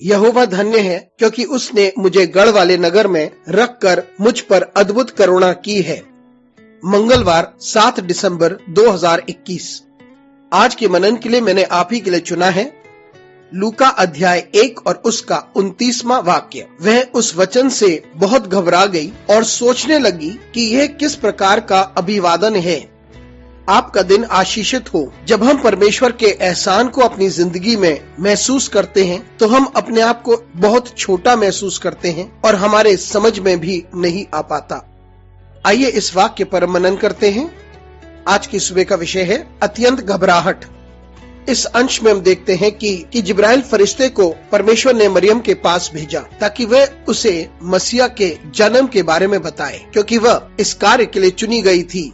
यहोवा धन्य है, क्योंकि उसने मुझे गढ़ वाले नगर में रखकर मुझ पर अद्भुत करुणा की है। मंगलवार 7 दिसंबर 2021। आज के मनन के लिए मैंने आप ही के लिए चुना है लूका अध्याय 1 और उसका 29वां वाक्य। वह उस वचन से बहुत घबरा गई और सोचने लगी कि यह किस प्रकार का अभिवादन है। आपका दिन आशीषित हो। जब हम परमेश्वर के एहसान को अपनी जिंदगी में महसूस करते हैं तो हम अपने आप को बहुत छोटा महसूस करते हैं और हमारे समझ में भी नहीं आ पाता। आइए इस वाक्य पर मनन करते हैं। आज की सुबह का विषय है अत्यंत घबराहट। इस अंश में हम देखते हैं कि जिब्राइल फरिश्ते को परमेश्वर ने मरियम के पास भेजा ताकि वह उसे मसीहा के जन्म के बारे में बताए, क्योंकि वह इस कार्य के लिए चुनी गई थी।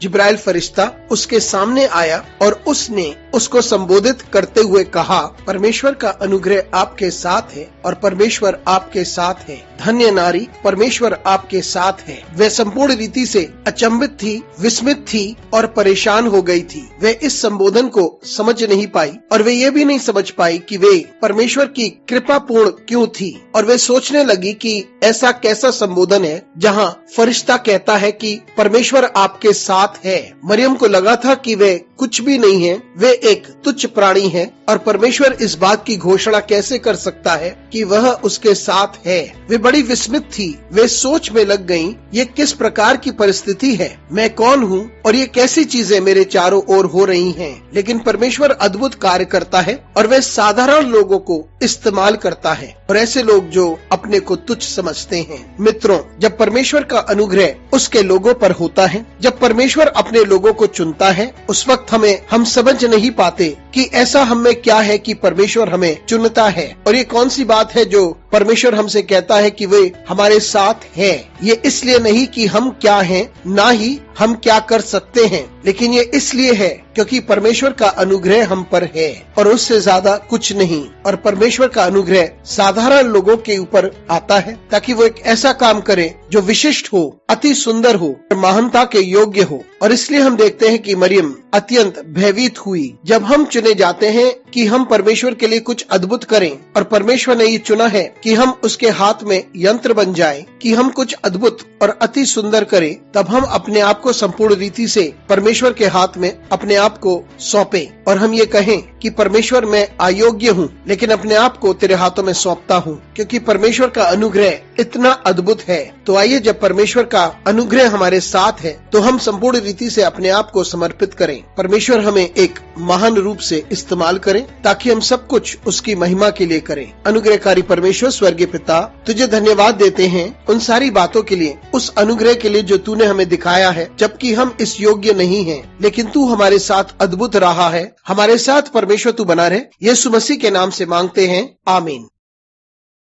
जिब्राइल फरिश्ता उसके सामने आया और उसने उसको संबोधित करते हुए कहा, परमेश्वर का अनुग्रह आपके साथ है और परमेश्वर आपके साथ है। धन्य नारी, परमेश्वर आपके साथ है। वह संपूर्ण रीति से अचंभित थी, विस्मित थी और परेशान हो गई थी। वह इस संबोधन को समझ नहीं पाई और वे ये भी नहीं समझ पाई कि वे परमेश्वर की कृपा पूर्ण क्यों थी। और वे सोचने लगी कि ऐसा कैसा संबोधन है जहाँ फरिश्ता कहता है कि परमेश्वर आपके साथ है। मरियम को लगा था कि वे कुछ भी नहीं है, वे एक तुच्छ प्राणी है और परमेश्वर इस बात की घोषणा कैसे कर सकता है कि वह उसके साथ है। वे बड़ी विस्मित थी। वे सोच में लग गईं, ये किस प्रकार की परिस्थिति है, मैं कौन हूँ और ये कैसी चीजें मेरे चारों ओर हो रही हैं। लेकिन परमेश्वर अद्भुत कार्य करता है और वह साधारण लोगों को इस्तेमाल करता है और ऐसे लोग जो अपने को तुच्छ समझते हैं। मित्रों, जब परमेश्वर का अनुग्रह उसके लोगों पर होता है, जब परमेश्वर अपने लोगों को चुनता है, उस वक्त हम समझ नहीं पाते कि ऐसा हम में क्या है कि परमेश्वर हमें चुनता है। और ये कौन सी बात है जो परमेश्वर हमसे कहता है कि वे हमारे साथ है। ये इसलिए नहीं कि हम क्या हैं, ना ही हम क्या कर सकते हैं, लेकिन ये इसलिए है क्योंकि परमेश्वर का अनुग्रह हम पर है और उससे ज्यादा कुछ नहीं। और परमेश्वर का अनुग्रह साधारण लोगों के ऊपर आता है ताकि वो एक ऐसा काम करे जो विशिष्ट हो, अति सुंदर हो, महानता के योग्य हो। और इसलिए हम देखते हैं कि मरियम अत्यंत भयभीत हुई। जब हम चुने जाते हैं कि हम परमेश्वर के लिए कुछ अद्भुत करें और परमेश्वर ने ये चुना है कि हम उसके हाथ में यंत्र बन जाएं, कि हम कुछ अद्भुत और अति सुंदर करें, तब हम अपने आप को संपूर्ण रीति से परमेश्वर के हाथ में अपने आप को सौंपे और हम ये कहें कि परमेश्वर मैं अयोग्य हूँ, लेकिन अपने आप को तेरे हाथों में सौंपता हूँ, क्योंकि परमेश्वर का अनुग्रह इतना अद्भुत है। तो आइए, जब परमेश्वर का अनुग्रह हमारे साथ है तो हम संपूर्ण रीति से अपने आप को समर्पित करें। परमेश्वर हमें एक महान रूप से इस्तेमाल करें ताकि हम सब कुछ उसकी महिमा के लिए करें। अनुग्रहकारी परमेश्वर स्वर्गीय पिता, तुझे धन्यवाद देते हैं उन सारी बातों के लिए, उस अनुग्रह के लिए जो तूने हमें दिखाया है, जबकि हम इस योग्य नहीं हैं, लेकिन तू हमारे साथ अद्भुत रहा है। हमारे साथ परमेश्वर तू बना रहे। यीशु मसीह के नाम से मांगते हैं, आमीन।